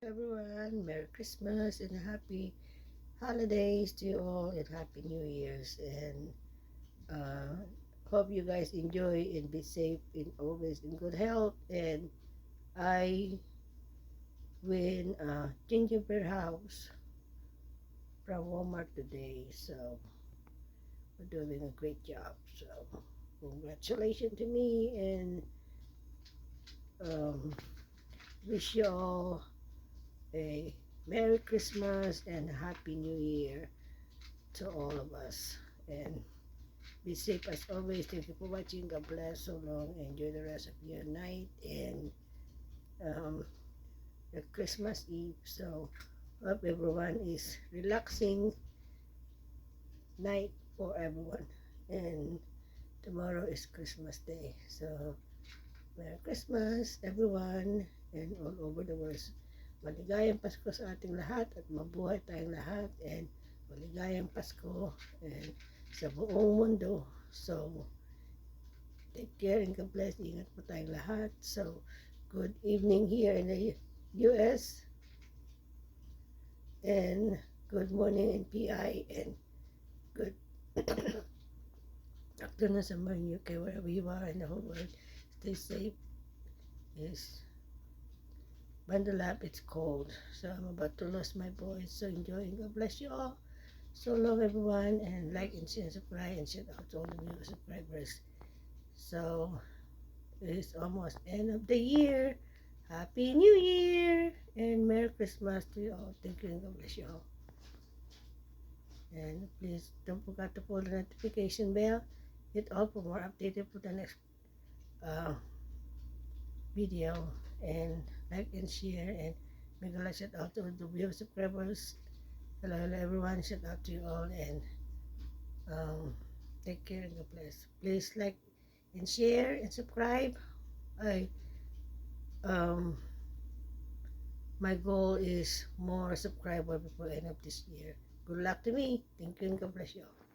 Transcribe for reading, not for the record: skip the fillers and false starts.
Everyone, Merry Christmas and Happy Holidays to you all and Happy New Year's, and uh, hope you guys enjoy and be safe and always in good health. And I win a gingerbread house from Walmart today, so we're doing a great job. So congratulations to me, and um, wish you all a Merry Christmas and Happy New Year to all of us. And be safe as always. Thank you for watching. God bless. So long. Enjoy the rest of your night and um, the Christmas Eve. So hope everyone is relaxing night for everyone. And tomorrow is Christmas Day. So Merry Christmas everyone and all over the world. Maligayang Pasko sa ating lahat at mabuhay tayong lahat, and maligayang Pasko and sa buong mundo. So take care and God bless. Ingat po tayong lahat. So good evening here in the US and good morning in PI and good afternoon somewhere in UK, wherever you are in the whole world. Stay safe. Yes. Bundle up, it's cold. So I'm about to lose my voice. So enjoy. God bless you all. So long everyone, and like and share and subscribe, and shout out to all the new subscribers. So it's almost end of the year. Happy New Year and Merry Christmas to you all. Thank you and God bless you all. And please don't forget to pull the notification bell. Hit all for more updated for the next uh, video, and like and share, and make a shout out to the viewer subscribers. Hello everyone, shout out to you all, and take care and God bless. Please like and share and subscribe. I my goal is more subscribers before end of this year. Good luck to me. Thank you and God bless you all.